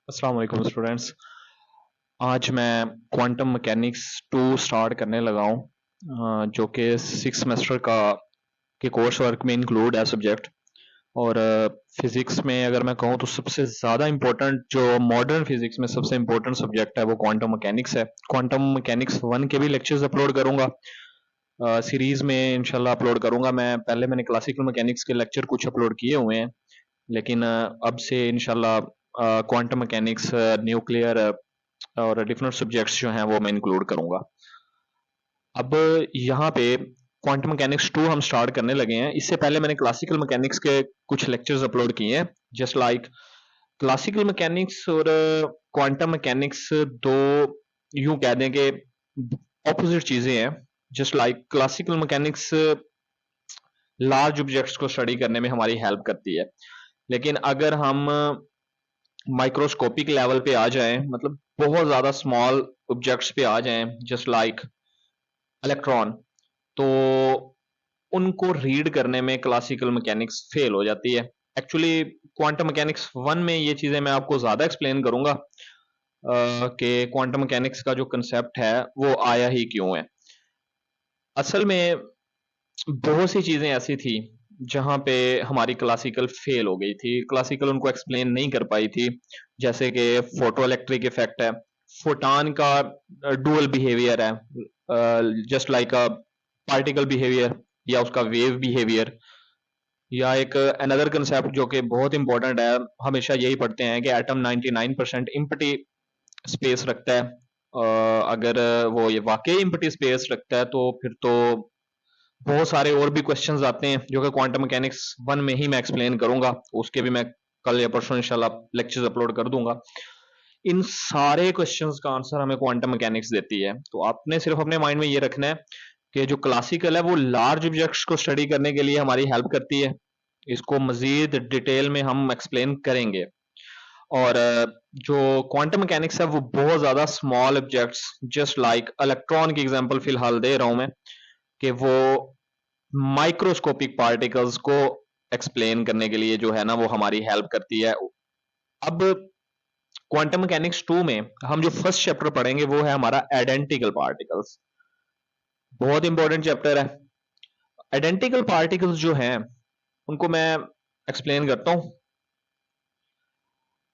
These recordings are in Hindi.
अस्सलाम वालेकुम स्टूडेंट्स। आज मैं क्वांटम मैकेनिक्स 2 स्टार्ट करने लगा हूँ, जो कि सिक्स सेमेस्टर का के कोर्स वर्क में इंक्लूड है सब्जेक्ट। और फिजिक्स में अगर मैं कहूँ तो सबसे ज़्यादा इम्पोर्टेंट जो मॉडर्न फिजिक्स में सबसे इम्पोर्टेंट सब्जेक्ट है वो क्वांटम मैकेनिक्स है। क्वांटम मैकेनिक्स 1 के भी लेक्चर्स अपलोड करूँगा, सीरीज में इंशाल्लाह अपलोड करूँगा। मैंने क्लासिकल मैकेनिक्स के लेक्चर कुछ अपलोड किए हुए हैं, लेकिन अब से इंशाल्लाह क्वांटम मैकेनिक्स, न्यूक्लियर और डिफरेंट सब्जेक्ट्स जो हैं वो मैं इंक्लूड करूंगा। अब यहाँ पे क्वांटम मैकेनिक्स 2 हम स्टार्ट करने लगे हैं। इससे पहले मैंने क्लासिकल मैकेनिक्स के कुछ लेक्चर्स अपलोड किए हैं। जस्ट लाइक क्लासिकल मैकेनिक्स और क्वांटम मैकेनिक्स दो, यूं कह दें कि ऑपोजिट चीजें हैं। Just like classical mechanics large objects को स्टडी करने में हमारी हेल्प करती है, लेकिन अगर हम माइक्रोस्कोपिक लेवल पे आ जाएं, मतलब बहुत ज्यादा स्मॉल ऑब्जेक्ट्स पे आ जाएं, जस्ट लाइक इलेक्ट्रॉन, तो उनको रीड करने में क्लासिकल मैकेनिक्स फेल हो जाती है। एक्चुअली क्वांटम मैकेनिक्स 1 में ये चीजें मैं आपको ज्यादा एक्सप्लेन करूंगा कि क्वांटम मैकेनिक्स का जो कंसेप्ट है वो आया ही क्यों है। असल में बहुत सी चीजें ऐसी थी जहां पे हमारी क्लासिकल फेल हो गई थी, क्लासिकल उनको एक्सप्लेन नहीं कर पाई थी। जैसे कि फोटो इलेक्ट्रिक इफेक्ट है, फोटान का डुअल बिहेवियर है, just like a particle behaviour या उसका वेव बिहेवियर। या एक अनदर कंसेप्ट जो कि बहुत इंपॉर्टेंट है, हमेशा यही पढ़ते हैं कि एटम 99% इम्पटी स्पेस रखता है। अगर वो ये वाकई इम्पटी स्पेस रखता है तो फिर तो बहुत सारे और भी क्वेश्चंस आते हैं जो कि क्वांटम मैकेनिक्स 1 में ही मैं एक्सप्लेन करूंगा। उसके भी मैं कल या परसों इंशाल्लाह लेक्चर्स अपलोड कर दूंगा। इन सारे क्वेश्चंस का आंसर हमें क्वांटम मैकेनिक्स देती है। तो आपने सिर्फ अपने माइंड में ये रखना है कि जो क्लासिकल है वो लार्ज ऑब्जेक्ट्स को स्टडी करने के लिए हमारी हेल्प करती है। इसको मजीद डिटेल में हम एक्सप्लेन करेंगे। और जो क्वांटम मैकेनिक्स है वो बहुत ज्यादा small objects, just like electron की एग्जांपल फिलहाल दे रहा हूं मैं, कि वो माइक्रोस्कोपिक पार्टिकल्स को एक्सप्लेन करने के लिए जो है ना वो हमारी हेल्प करती है। अब क्वांटम मैकेनिक्स 2 में हम जो फर्स्ट चैप्टर पढ़ेंगे वो है हमारा आइडेंटिकल पार्टिकल्स। बहुत इंपॉर्टेंट चैप्टर है। आइडेंटिकल पार्टिकल्स जो हैं उनको मैं एक्सप्लेन करता हूं।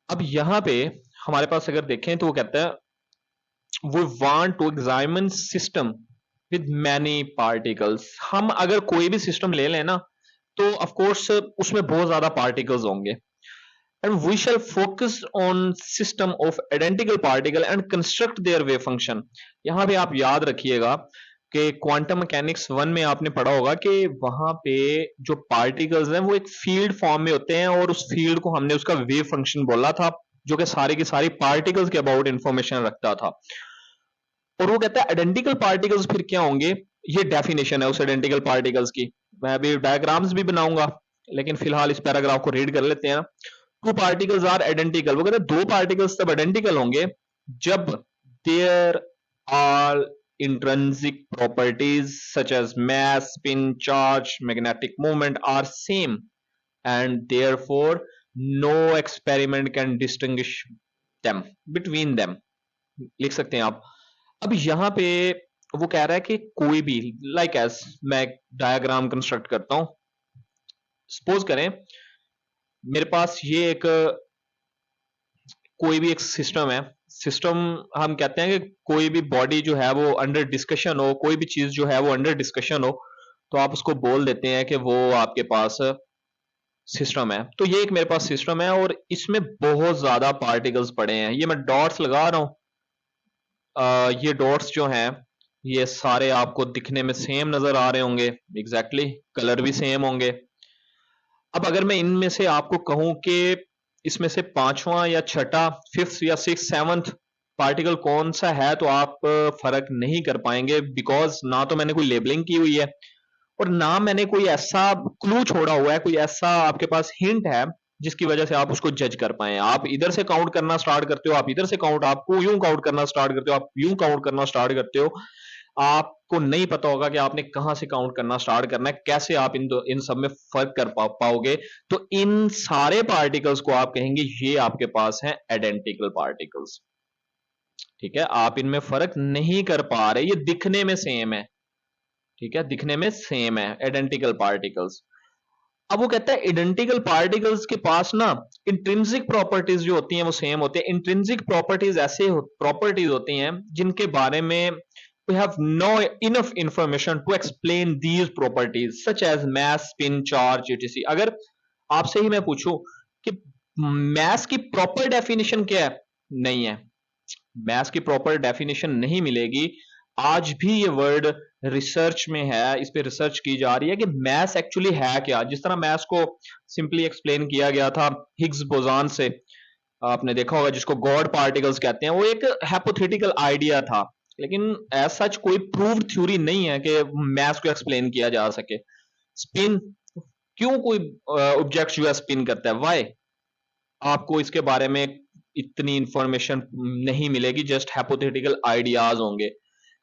अब यहां पे हमारे पास अगर देखें तो वो कहता है we want to examine system with many particles. हम अगर कोई भी सिस्टम ले लें ना तो ऑफ कोर्स उसमें बहुत ज्यादा पार्टिकल्स होंगे, and we shall focus on system of identical particle and construct their wave function। यहां पे आप याद रखिएगा कि क्वांटम मैकेनिक्स 1 में आपने पढ़ा होगा कि वहां पे जो पार्टिकल्स हैं वो एक फील्ड फॉर्म में होते हैं, और उस फील्ड को हमने उसका वेव फंक्शन बोला था, जो कि सारी की सारी पार्टिकल्स के अबाउट इंफॉर्मेशन रखता था। और वो कहता है आइडेंटिकल पार्टिकल्स फिर क्या होंगे। ये डेफिनेशन है उस आइडेंटिकल पार्टिकल्स की। मैं अभी डायग्राम्स भी बनाऊंगा, लेकिन फिलहाल इस पैराग्राफ को रीड कर लेते हैं। टू पार्टिकल्स आर आइडेंटिकल, वो कहते हैं दो पार्टिकल्स तब आइडेंटिकल होंगे जब there are intrinsic properties such as mass, spin, charge, magnetic moment are same, and therefore no experiment can distinguish them between them। लिख सकते हैं आप। अब यहां पे वो कह रहा है कि कोई भी, लाइक एज मैं डायग्राम कंस्ट्रक्ट करता हूं। सपोज करें मेरे पास ये एक कोई भी एक सिस्टम है। सिस्टम हम कहते हैं कि कोई भी बॉडी जो है वो अंडर डिस्कशन हो, कोई भी चीज जो है वो अंडर डिस्कशन हो, तो आप उसको बोल देते हैं कि वो आपके पास सिस्टम है। तो ये एक मेरे पास सिस्टम है और इसमें बहुत ज्यादा पार्टिकल्स पड़े हैं। ये मैं डॉट्स लगा रहा हूं। ये डॉट्स जो हैं ये सारे आपको दिखने में सेम नजर आ रहे होंगे, एग्जैक्टली कलर भी सेम होंगे। अब अगर मैं इनमें से आपको कहूं कि इसमें से पांचवा या छठा, फिफ्थ या सिक्स, सेवंथ पार्टिकल कौन सा है, तो आप फर्क नहीं कर पाएंगे, बिकॉज ना तो मैंने कोई लेबलिंग की हुई है और ना मैंने कोई ऐसा क्लू छोड़ा हुआ है, कोई ऐसा आपके पास हिंट है जिसकी वजह से आप उसको जज कर पाए। आप इधर से काउंट करना स्टार्ट करते हो, आप इधर से काउंट, आपको यूं काउंट करना स्टार्ट करते हो, आप यूं काउंट करना स्टार्ट करते हो। आपको नहीं पता होगा कि आपने कहां से काउंट करना स्टार्ट करना है, कैसे आप इन सब में फर्क कर पाओगे। तो इन सारे पार्टिकल्स को आप कहेंगे ये आपके पास हैं आइडेंटिकल पार्टिकल्स। ठीक है, आप इनमें फर्क नहीं कर पा रहे, ये दिखने में सेम है। ठीक है, दिखने में सेम है आइडेंटिकल पार्टिकल्स। अब वो कहता है आइडेंटिकल पार्टिकल्स के पास ना इंट्रिंसिक प्रॉपर्टीज जो होती हैं वो सेम होती है। इंट्रिंसिक प्रॉपर्टीज ऐसे प्रॉपर्टीज होती हैं जिनके बारे में we have no enough information to explain these properties such as mass, spin, charge, etc. अगर आपसे ही मैं पूछूं कि mass की proper definition क्या है, नहीं है। mass की proper definition नहीं मिलेगी। आज भी ये वर्ड रिसर्च में है, इस पे रिसर्च की जा रही है कि मैस एक्चुअली है क्या। जिस तरह मैस को सिंपली एक्सप्लेन किया गया था हिग्स बोजान से, आपने देखा होगा, जिसको गॉड पार्टिकल्स कहते हैं, वो एक हाइपोथेटिकल आइडिया था, लेकिन एज सच कोई प्रूव्ड थ्योरी नहीं है कि मैस को एक्सप्लेन किया जा सके। स्पिन, क्यों कोई ऑब्जेक्ट जो है स्पिन करता है, व्हाई, आपको इसके बारे में इतनी इंफॉर्मेशन नहीं मिलेगी, जस्ट हाइपोथेटिकल आइडियाज होंगे।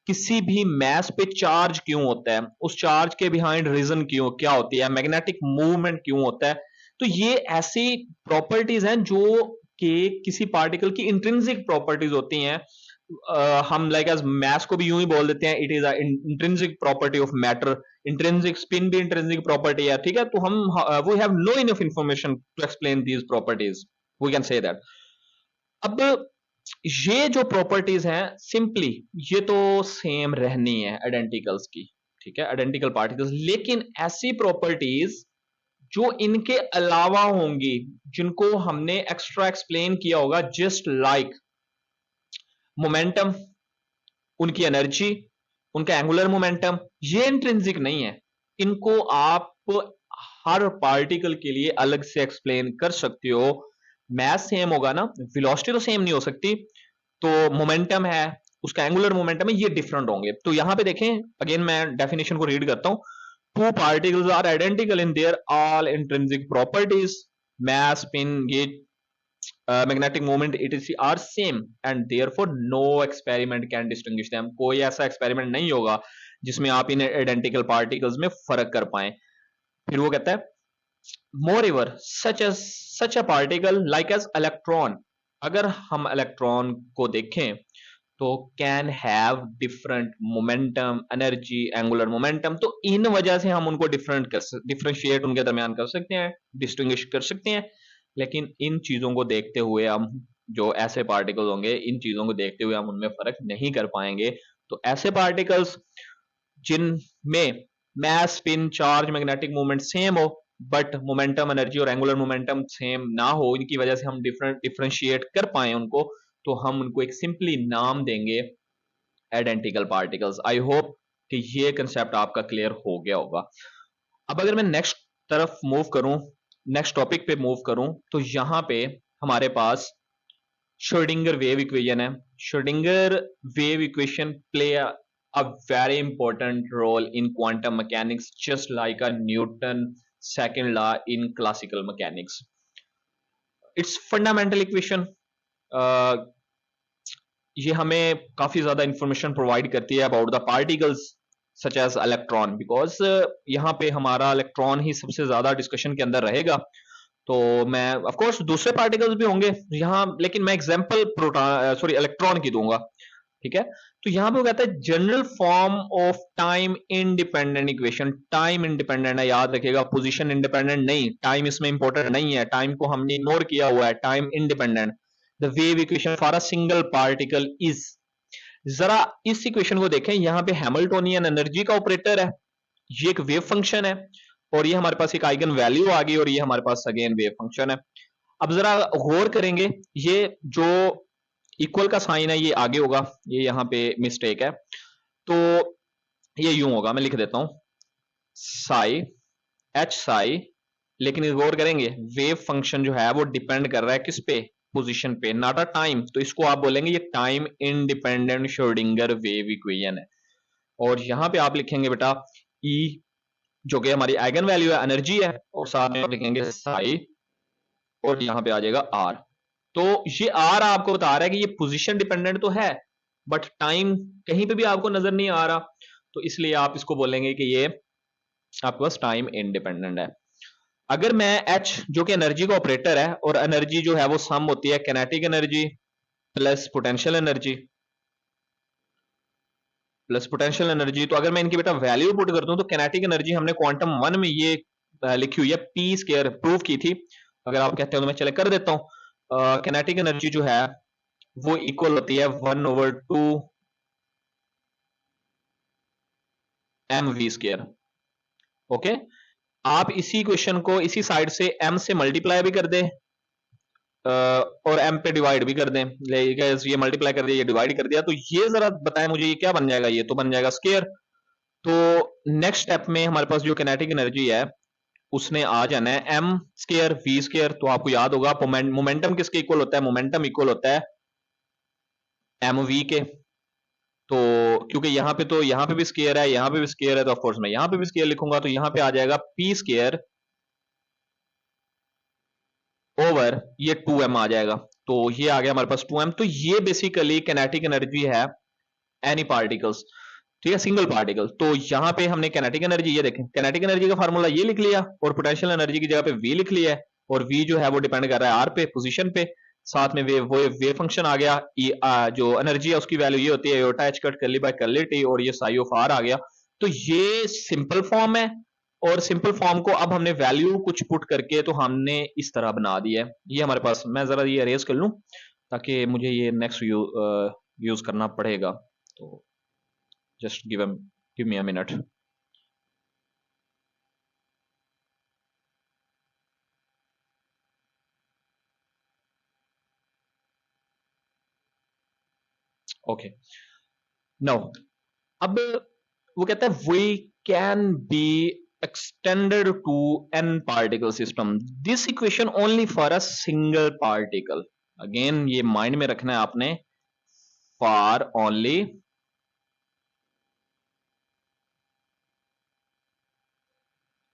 किसी भी मैस पे चार्ज क्यों होता है, उस चार्ज के बिहाइंड रीजन क्यों क्या होती है, मैग्नेटिक मूवमेंट क्यों होता है। तो ये ऐसी प्रॉपर्टीज हैं जो कि किसी पार्टिकल की इंट्रिंसिक प्रॉपर्टीज होती हैं। हम लाइक एज मैस को भी यूं ही बोल देते हैं, it is a intrinsic property of matter. Intrinsic spin भी इंट्रिंसिक प्रॉपर्टी है। ठीक है, तो हम we have no enough information to explain these properties, we can say that. अब ये जो प्रॉपर्टीज हैं सिंपली ये तो सेम रहनी है आइडेंटिकल्स की। ठीक है, आइडेंटिकल पार्टिकल्स, लेकिन ऐसी प्रॉपर्टीज जो इनके अलावा होंगी, जिनको हमने एक्स्ट्रा एक्सप्लेन किया होगा, जस्ट लाइक मोमेंटम, उनकी एनर्जी, उनका एंगुलर मोमेंटम, ये इंट्रिंसिक नहीं है। इनको आप हर पार्टिकल के लिए अलग से एक्सप्लेन कर सकते हो। मैस सेम होगा ना, वेलोसिटी तो सेम नहीं हो सकती, तो मोमेंटम है, उसका एंगुलर मोमेंटम है, ये डिफरेंट होंगे। तो यहां पे देखें, अगेन मैं डेफिनेशन को रीड करता हूं। Two particles are identical in their all intrinsic properties, mass, spin, gauge, magnetic moment, etc. are same and therefore no experiment can distinguish them. कोई ऐसा एक्सपेरिमेंट नहीं होगा जिसमें आप इन आइडेंटिकल पार्टिकल्स में फर्क कर पाए। फिर वो कहता है moreover such a particle like as electron, अगर हम इलेक्ट्रॉन को देखें तो can have different momentum, energy, angular momentum. तो इन वजह से हम उनको डिफरेंशिएट उनके दरमियान कर सकते हैं, डिस्टिंग्विश कर सकते हैं। लेकिन इन चीजों को देखते हुए हम, जो ऐसे पार्टिकल्स होंगे, इन चीजों को देखते हुए हम उनमें फर्क नहीं कर पाएंगे। तो ऐसे पार्टिकल्स जिनमें mass, spin, charge, magnetic movement same हो, बट मोमेंटम, एनर्जी और एंगुलर मोमेंटम सेम ना हो, इनकी वजह से हम डिफरेंशिएट कर पाए उनको, तो हम उनको एक सिंपली नाम देंगे आइडेंटिकल पार्टिकल्स। आई होप कि ये कंसेप्ट आपका क्लियर हो गया होगा। अब अगर मैं नेक्स्ट तरफ मूव करूं, नेक्स्ट टॉपिक पे मूव करूं, तो यहां पे हमारे पास श्रोडिंगर वेव इक्वेशन है। Schrodinger wave equation play a very important role in quantum mechanics, just like a Newton second law in classical mechanics. It's fundamental equation. ये हमें काफी ज्यादा इंफॉर्मेशन प्रोवाइड करती है about the particles such as electron, because यहाँ पे हमारा इलेक्ट्रॉन ही सबसे ज्यादा डिस्कशन के अंदर रहेगा। तो मैं ऑफ कोर्स दूसरे पार्टिकल्स भी होंगे यहाँ, लेकिन मैं एग्जांपल इलेक्ट्रॉन की दूंगा। ठीक है, तो यहां पे वो कहता है general form of time independent equation. Time independent है, याद रखिएगा, पोजीशन इंडिपेंडेंट नहीं, टाइम इसमें इंपॉर्टेंट नहीं है, टाइम को हमने इग्नोर किया हुआ है, time independent. The wave equation for a single particle is, जरा इस इक्वेशन को देखें, यहां पे हैमिल्टोनियन एनर्जी का ऑपरेटर है, ये एक वेव फंक्शन है, और ये हमारे पास एक आइगन वैल्यू आ गई, और ये हमारे पास अगेन वेव फंक्शन है। अब जरा गौर करेंगे, ये जो इक्वल का साइन है ये आगे होगा, ये यहां पे मिस्टेक है, तो ये यूं होगा, मैं लिख देता हूं साई, एच साई, लेकिन गौर करेंगे वेव फंक्शन जो है वो डिपेंड कर रहा है किस पे, पोजीशन पे, नॉट अ टाइम। तो इसको आप बोलेंगे ये time independent Schrodinger wave equation है। और यहां पे आप लिखेंगे बेटा ई, जो कि हमारी आइगन वैल्यू है, एनर्जी है, और साथ में आप लिखेंगे साई, और यहां पे आ जाएगा आर। तो ये आर आपको बता रहा है कि ये पोजीशन डिपेंडेंट तो है, बट टाइम कहीं पे भी आपको नजर नहीं आ रहा, तो इसलिए आप इसको बोलेंगे कि ये आपके पास टाइम इंडिपेंडेंट है। अगर मैं एच जो कि एनर्जी का ऑपरेटर है, और एनर्जी जो है वो सम होती है kinetic energy plus potential energy, तो अगर मैं इनकी बेटा वैल्यू पुट करता हूं तो कैनेटिक एनर्जी हमने क्वांटम 1 में ये लिखी हुई है, पी स्क्वायर प्रूव की थी। अगर आप कहते हो तो मैं चले कर देता हूं। कैनेटिक एनर्जी जो है वो इक्वल होती है 1/2 mv²। ओके, आप इसी क्वेश्चन को इसी साइड से m से मल्टीप्लाई भी कर दें और m पे डिवाइड भी कर दें, ये मल्टीप्लाई कर दिया, ये डिवाइड कर दिया, तो ये जरा बताएं मुझे ये क्या बन जाएगा, ये तो बन जाएगा स्क्वायर। तो नेक्स्ट स्टेप में हमारे पास जो कैनेटिक एनर्जी है उसने आ जाना है m²v²। तो आपको याद होगा मोमेंटम किसके इक्वल होता है, मोमेंटम इक्वल होता है mv के। तो क्योंकि यहाँ पे भी स्क्वायर है, यहाँ पे भी स्क्वायर है, तो ऑफकोर्स मैं यहाँ पे भी स्क्वायर लिखूंगा, तो यहाँ पे आ जाएगा p² ओवर ये 2m आ जाएगा। तो ये आ गया हमारे पास 2m। तो ये बेसिकली कैनेटिक एनर्जी है एनी पार्टिकल्स, ठीक है, सिंगल पार्टिकल। तो यहाँ पे हमने कैनेटिक एनर्जी, ये देखें कैनेटिक एनर्जी का फार्मूला ये लिख लिया, और पोटेंशियल एनर्जी की जगह पे v लिख लिया है, और v जो है वो डिपेंड कर रहा है r पे, पोजीशन पे। साथ में वे फंक्शन आ गया, जो एनर्जी है उसकी वैल्यू ये होती है iota h cut curly by curly t, और ये साई ऑफ r आ गया। तो ये सिंपल फॉर्म है, और सिंपल फॉर्म को अब हमने वैल्यू कुछ पुट करके तो हमने इस तरह बना दिया है। ये हमारे पास, मैं जरा ये अरेज कर लूं ताकि मुझे ये नेक्स्ट यूज करना पड़ेगा। तो just give me a minute. Okay, now अब वो कहता है we can be extended to n particle system, this equation only for a single particle। Again ये माइंड में रखना है आपने, for only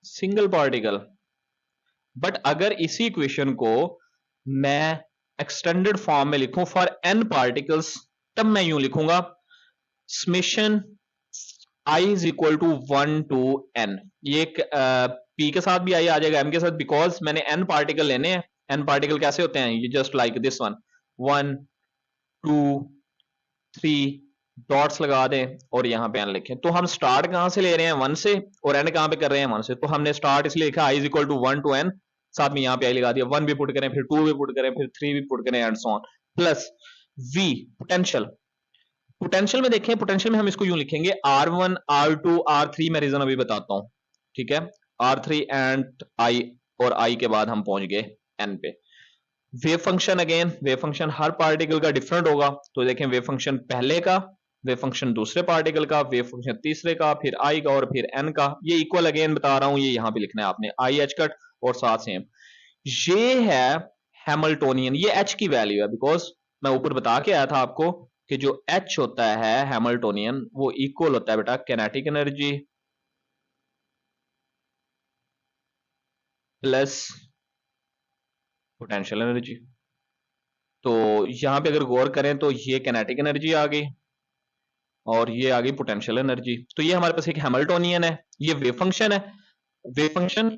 single particle. But अगर इसी इक्वेशन को मैं एक्सटेंडेड फॉर्म में लिखूं फॉर n पार्टिकल्स, तब मैं यूं लिखूंगा summation i is equal to 1 to n। ये p के साथ भी i आ जाएगा, m के साथ, बिकॉज मैंने n पार्टिकल लेने हैं। n पार्टिकल कैसे होते हैं, ये just like this one, 1 2 3 dots लगा दें और यहां पे n लिखें। तो हम स्टार्ट कहां से ले रहे हैं, 1 से, और एंड कहां पे कर रहे हैं, 1 से। तो हमने स्टार्ट इसलिए लिखा i is equal to 1 to n, साथ में यहां पे i लगा दिया, 1 भी पुट करें, फिर 2 भी पुट करें, फिर 3 भी पुट करें, and so on, plus v potential. Potential में देखें, पोटेंशियल में हम इसको यूं लिखेंगे R1 R2 R3, मैं रीजन अभी बताता हूं, ठीक है, R3 एंड I, और I के बाद हम पहुंच गए N पे। Wave function, again wave function हर पार्टिकल का डिफरेंट होगा। तो देखें वेव फंक्शन पहले का, वेव फंक्शन दूसरे पार्टिकल का, वेव फंक्शन तीसरे का, फिर I का, और फिर N का। ये इक्वल अगेन बता रहा हूं, ये यहां पे लिखना है आपने, I H कट और साथ सेम। ये है हैमिल्टोनियन, ये H की वैल्यू है, बिकॉज मैं ऊपर बता के आया था आपको कि जो H होता है हैमिल्टोनियन, वो इक्वल होता है बेटा kinetic energy plus potential energy. तो यहां पे अगर गौर करें तो ये कैनेटिक एनर्जी आ गई और ये आ गई पोटेंशियल एनर्जी। तो ये हमारे पास एक हैमिल्टोनियन है, ये वेव फंक्शन है, wave function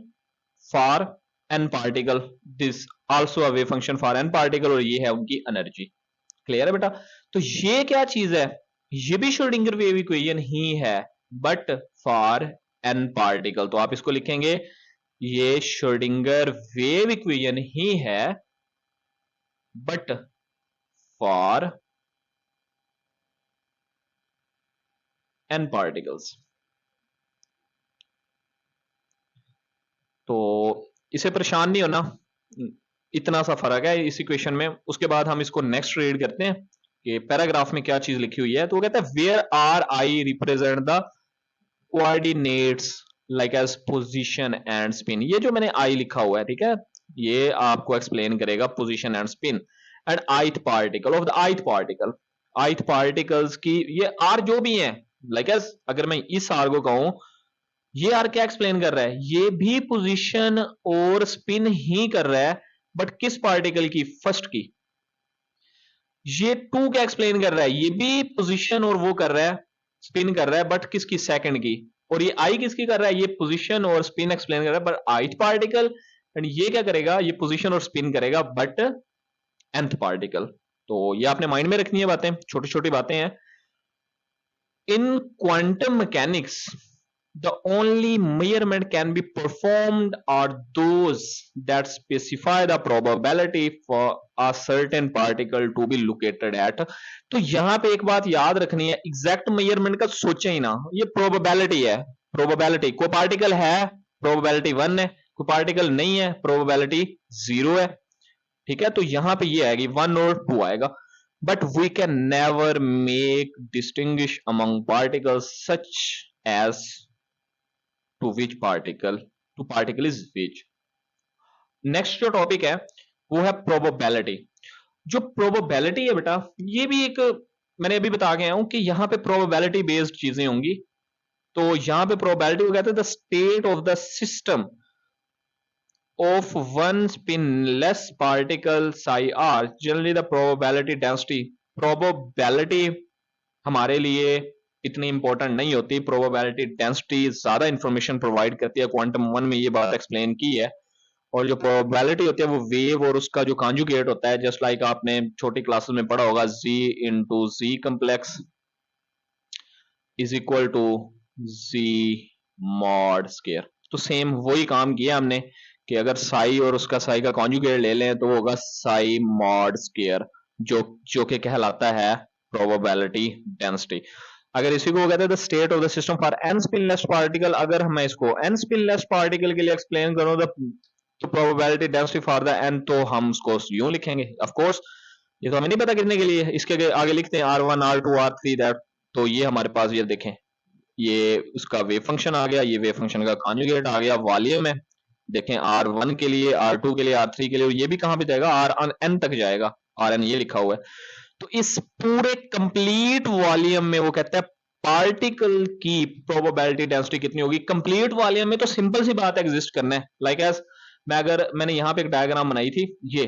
for N particle, this also a wave function for N particle, और ये है उनकी एनर्जी। क्लियर है बेटा। तो ये क्या चीज है, ये भी श्रोडिंगर वेव इक्वेशन ही है, बट फॉर एन पार्टिकल। तो आप इसको लिखेंगे ये श्रोडिंगर वेव इक्वेशन ही है, बट फॉर एन पार्टिकल्स। तो इसे परेशान नहीं होना, इतना सा फर्क है इस इक्वेशन में। उसके बाद हम इसको नेक्स्ट रीड करते हैं कि पैराग्राफ में क्या चीज लिखी हुई है। तो वो कहता है where R I represent the coordinates like as position and spin. ये जो मैंने आई लिखा हुआ है, ठीक है, ये आपको एक्सप्लेन करेगा position and spin and ith particle of the ith particle. ith particles की ये आर जो भी है, लाइक एज अगर मैं इस आर को कहूं, ये आर क्या एक्सप्लेन कर रहा है, ये भी पोजीशन और स्पिन ही कर रहा है, बट किस पार्टिकल की, फर्स्ट की। ये टू क्या एक्सप्लेन कर रहा है, ये भी पोजीशन और वो कर रहा है, स्पिन कर रहा है, बट किसकी, सेकंड की। और ये आई किसकी कर रहा है, ये पोजीशन और स्पिन एक्सप्लेन कर रहा है, बट ith पार्टिकल, एंड ये क्या करेगा, ये पोजीशन और स्पिन करेगा बट nth पार्टिकल। तो ये आपने माइंड में रखनी है बातें, छोटी छोटी बातें हैं। इन quantum mechanics the only measurement can be performed are those that specify the probability for a certain particle to be located at। तो यहां पे एक बात याद रखनी है, एग्जैक्ट मेजरमेंट का सोचे ही ना, ये प्रोबेबिलिटी है। प्रोबेबिलिटी, कोई पार्टिकल है प्रोबेबिलिटी 1 है, कोई पार्टिकल नहीं है प्रोबेबिलिटी 0 है, ठीक है। तो यहां पे ये आएगी 1 और 2 आएगा। But we can never make distinguish among particles such as to which particle is which। Next जो टॉपिक है वो है प्रोबेबिलिटी। जो प्रोबेबिलिटी है बेटा, ये भी एक, मैंने अभी बता गया हूं कि यहां पे प्रोबेबिलिटी बेस्ड चीजें होंगी। तो यहां पे प्रोबेबिलिटी को कहते हैं the state of the system of one spinless particle psi r, generally the probability density. Probability हमारे लिए इतनी इंपॉर्टेंट नहीं होती, प्रोबेबिलिटी डेंसिटी ज्यादा इंफॉर्मेशन प्रोवाइड करती है। क्वांटम 1 में ये बात एक्सप्लेन की है। और जो प्रोबेबिलिटी होती है वो वेव और उसका जो कॉन्जुगेट होता है, जस्ट लाइक आपने छोटी क्लासेस में पढ़ा होगा, z into z complex is equal to z mod square. तो सेम वही काम किया हमने कि अगर साई और उसका साई का कॉन्जुगेट ले लें तो वो होगा साई मॉड स्केयर, जो कि कहलाता है प्रोबेबिलिटी डेंसिटी। अगर इसी को कहते हैं the state of the system for N spinless particle, अगर मैं इसको एन स्पिनलेस पार्टिकल के लिए एक्सप्लेन करूं तो probability density for the N, तो हम उसको यूं लिखेंगे। ऑफ कोर्स ये तो हमें नहीं पता कितने के लिए, इसके आगे लिखते हैं R1 R2 R3 दैट। तो ये हमारे पास, ये देखें, ये उसका वेव फंक्शन आ गया, ये वेव फंक्शन का कॉन्जुगेट आ गया, वॉल्यूम है, देखें R1 के लिए, R2 के लिए, R3 के लिए, और ये भी कहां पे जाएगा, Rn तक जाएगा, Rn ये लिखा हुआ है। तो इस पूरे कंप्लीट वॉल्यूम में वो कहता है पार्टिकल की प्रोबेबिलिटी डेंसिटी कितनी होगी। कंप्लीट वॉल्यूम में तो सिंपल सी बात एग्जिस्ट करना है, लाइक एज मैंने यहां पे एक डायग्राम बनाई थी, ये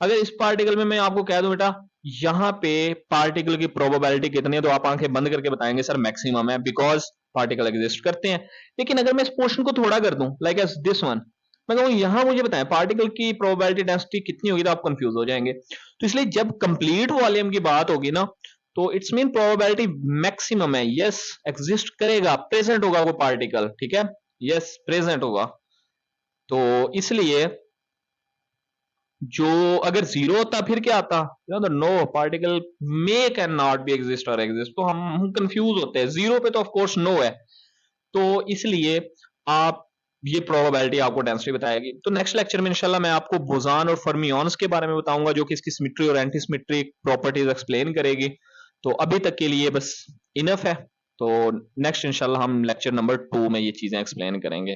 अगर इस पार्टिकल में मैं आपको कह दूं बेटा यहां पे पार्टिकल की प्रोबेबिलिटी कितनी है, तो आप आंखें बंद करके बताएंगे सर मैक्सिमम है, बिकॉज पार्टिकल एग्जिस्ट करते हैं। लेकिन अगर मैं इस पोर्शन को थोड़ा कर दूं, लाइक एज दिस वन, मैं कहूँ यहां मुझे बताएं पार्टिकल की प्रोबेबिलिटी डेंसिटी कितनी होगी, तो आप कंफ्यूज हो जाएंगे। तो इसलिए जब कंप्लीट वॉल्यूम की बात होगी ना, तो इट्स मीन प्रोबेबिलिटी मैक्सिमम है, यस एग्जिस्ट करेगा, प्रेजेंट होगा वो पार्टिकल, ठीक है, यस प्रेजेंट होगा। तो इसलिए जो अगर जीरो होता फिर क्या आता, no particle may can not be exist और एग्जिस्ट, तो हम कंफ्यूज होते हैं। जीरो पे तो ऑफ कोर्स नो है, तो इसलिए आप ये प्रोबेबिलिटी आपको डेंसिटी बताएगी। तो नेक्स्ट लेक्चर में इंशाल्लाह मैं आपको बोसान और फर्मियंस के बारे में बताऊंगा, जो कि इसकी सिमेट्री और एंटी सिमेट्री प्रॉपर्टीज एक्सप्लेन करेगी। तो अभी तक के लिए बस इनफ है। तो नेक्स्ट इंशाल्लाह हम लेक्चर नंबर 2 में ये चीजें एक्सप्लेन करेंगे।